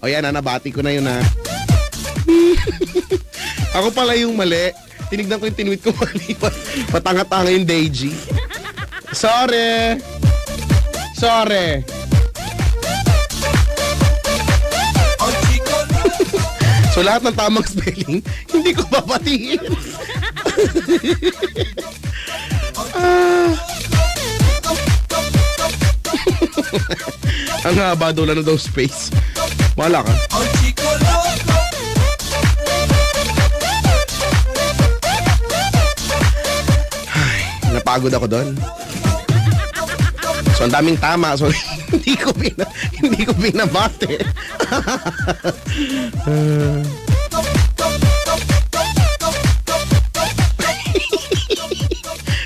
O yan, nabati ko na yun ha. Ako pala yung mali. Tinignan ko yung tinweet ko mali. Patanga-tanga yung Deji. Sorry. Sorry. So lahat ng tamang spelling, hindi ko papatiin. Ang haba doon na daw space. Wala ka. Ay, napagod ako doon. So ang daming tama. So hindi ko binabate.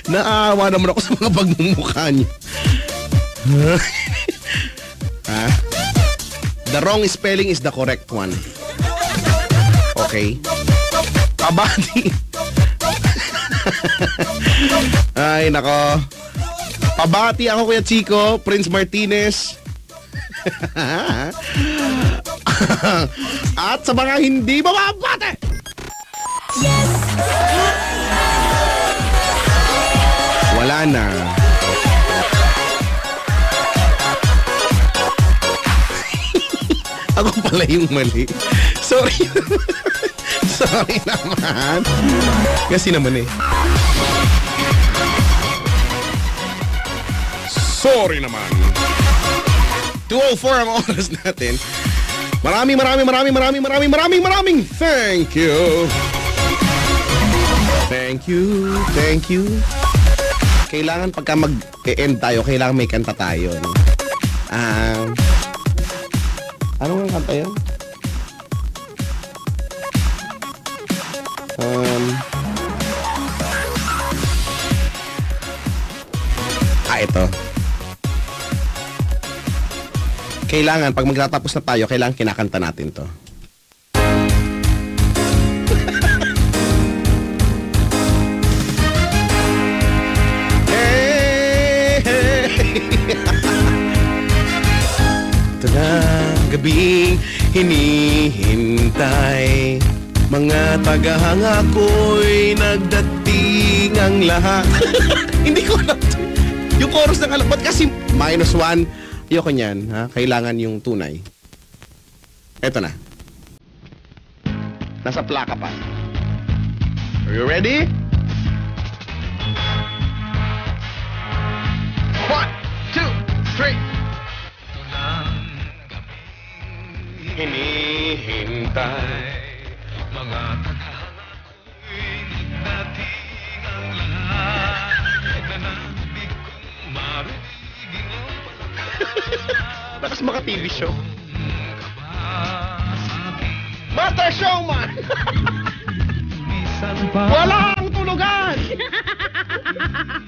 Naawa naman ako sa mga pagmumukha niyo. The wrong spelling is the correct one. Okay. Pabati. Ay, nako. Pabati ako, Kuya Chico, Prince Martinez. At sa mga hindi mababate. Yes. Wala na. Ako pala yung mali. Sorry. Sorry naman. Kasi naman eh. Sorry naman. 2:04 ang oras natin. Maraming thank you. Thank you. Kailangan pagka mag-e-end tayo, kailangan may kanta tayo. No? Ano nga kanta yun? Ito. Kailangan, pag magtatapos na tayo, kailangan kinakanta natin to. Hey, hey. Ito na gabing hinihintay. Mga tagahanga ko'y nagdating ang lahat. Hindi ko alam. Yung chorus ng alam. Ba't kasi -1? Ayoko niyan, ha? Kailangan yung tunay. Eto na. Nasa plaka pa. Are you ready? 1, 2, 3. Hinihintay mga tadhana ko'y nagdating ang lahat na nabig kong mariging ang pagkakas. Lakas mga TV show. Master Showman! Walang tulugan!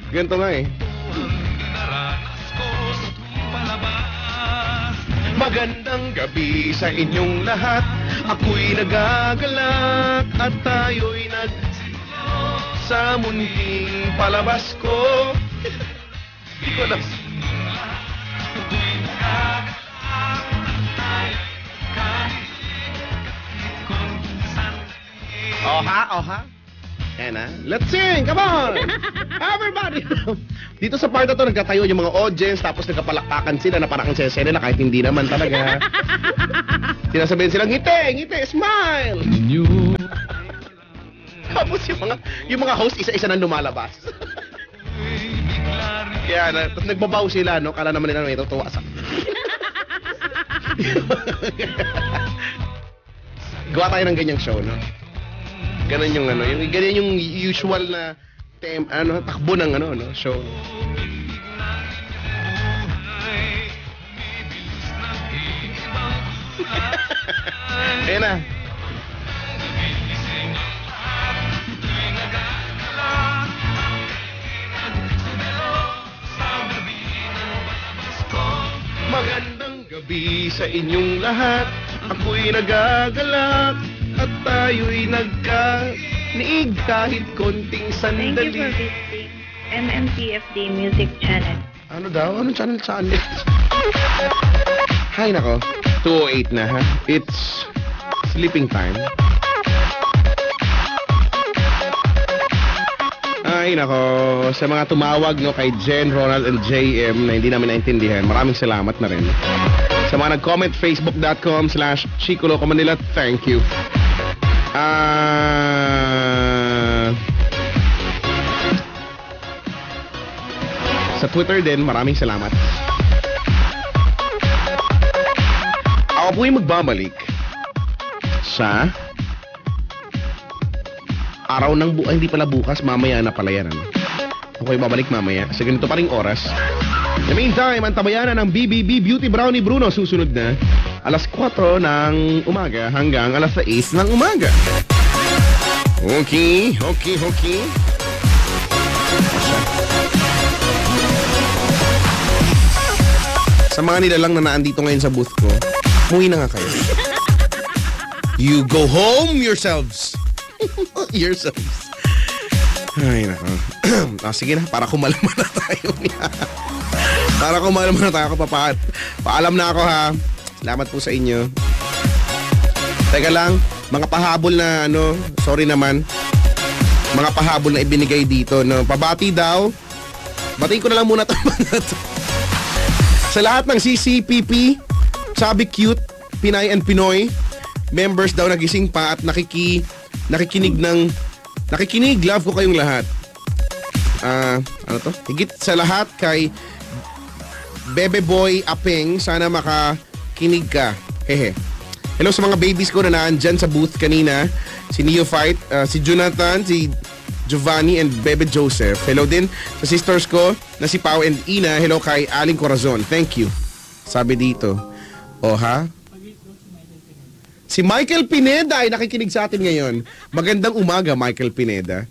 Ganito nga eh. Magandang gabi sa inyong lahat. Ako'y nagagalak at tayo'y sa munting palabas ko. Hindi ko alam. Oha. Yan na. Let's sing! Come on! Everybody! Dito sa part na to, nagtatayo yung mga audience, tapos nagkapalakpakan sila na parang sesene na kahit hindi naman talaga. Sinasabihin silang, ngiti, smile! Tapos yung mga host, isa-isa nang lumalabas. Kaya na, tapos nagbabaw sila, no? Kala naman nila may tutuwa sa... Gawa tayo ng ganyang show, no? Ganun yung ganyan yung usual na takbo ng show. Ayan na. Magandang gabi sa inyong lahat. Ako'y nagagalak at tayo'y nagkaniig kahit konting sandali. Thank you for visiting MMTFD Music Channel. Ano daw? Anong channel? Hay nako, 2:08 na ha. It's sleeping time. Ay nako, sa mga tumawag no kay Jen, Ronald and JM na hindi namin naintindihan, maraming salamat na rin. Sa mga nag-comment, facebook.com/Chico Loco Manila, thank you. Sa Twitter din, maraming salamat. Ako po yung magbabalik sa araw ng hindi pala bukas, mamaya na pala yan. Ako yung babalik mamaya sa ganito pa ring oras. In the meantime, ang tabayanan ng BBB Beauty Brownie Bruno susunod na alas 4 ng umaga hanggang alas 6 ng umaga. Okay. Sa mga nilalang na naandito ngayon sa booth ko, umuwi na nga kayo. You go home yourselves. Ay, nako. Sige na, para kumalma na tayo niya. Para kumalma na tayo. Paalam na ako ha. Salamat po sa inyo. Teka lang, mga pahabol na sorry naman. Mga pahabol na ibinigay dito. No? Pabati daw. Batiin ko na lang muna ito mga to. Sa lahat ng CCPP, Sabi Cute, Pinay and Pinoy, members daw nagising pa at nakikinig, love ko kayong lahat. Higit sa lahat kay Bebe Boy Apeng, sana makakinig ka. Hehe. Hello sa mga babies ko na naandyan sa booth kanina. Si Neophyte, si Jonathan, si Giovanni and Bebe Joseph. Hello din sa sisters ko na si Pau and Ina. Hello kay Aling Corazon. Thank you. Sabi dito. Ha? Si Michael Pineda ay nakikinig sa atin ngayon. Magandang umaga, Michael Pineda.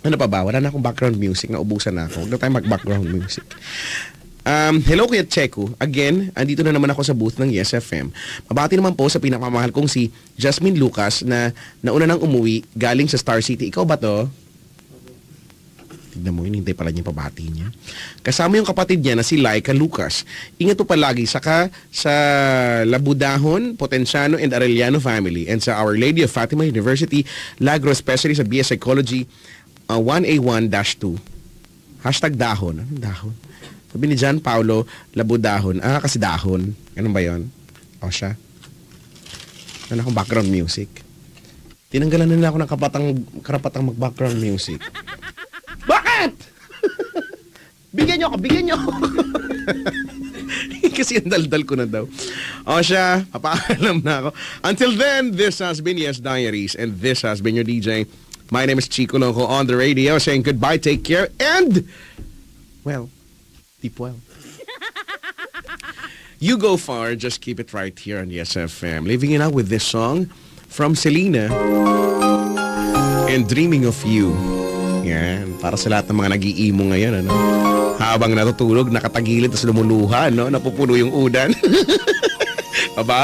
Ano pa ba? Wala na akong background music. Naubusan na ako. Huwag na tayo mag-background music. Hello Kuya Checo. Again, andito na naman ako sa booth ng Yes FM. Mabati naman po sa pinakamamahal kong si Jasmine Lucas na nauna nang umuwi galing sa Star City. Ikaw ba to? Tignan mo, hinihintay pala niya pabati niya. Kasama yung kapatid niya na si Laika Lucas. Ingat po palagi sa Labudahon, Potenciano, and Arellano family. And sa Our Lady of Fatima University, Lagro, especially sa BS Psychology 1A1-2. #dahon. Anong dahon? Sabi ni John Paulo, Labudahon. Kasi dahon. Ganun ba yun? O siya. Ano akong background music? Tinanggalan na nila ako ng karapatang mag-background music. Bakit? Bigyan niyo ako. Kasi ang daldal ko na daw. O siya, papaalam na ako. Until then, this has been Yes Diaries, and this has been your DJ. My name is Chico Loco on the radio, saying goodbye, take care, and, well, keep well. You go far, just keep it right here on Yes FM. Leaving it out with this song from Selena and Dreaming of You. Yan, para sa lahat ng mga nag-iimo ngayon, ano? Habang natutulog, nakatagilid, tapos lumuluha, no? Napupuno yung udan. Bye-bye.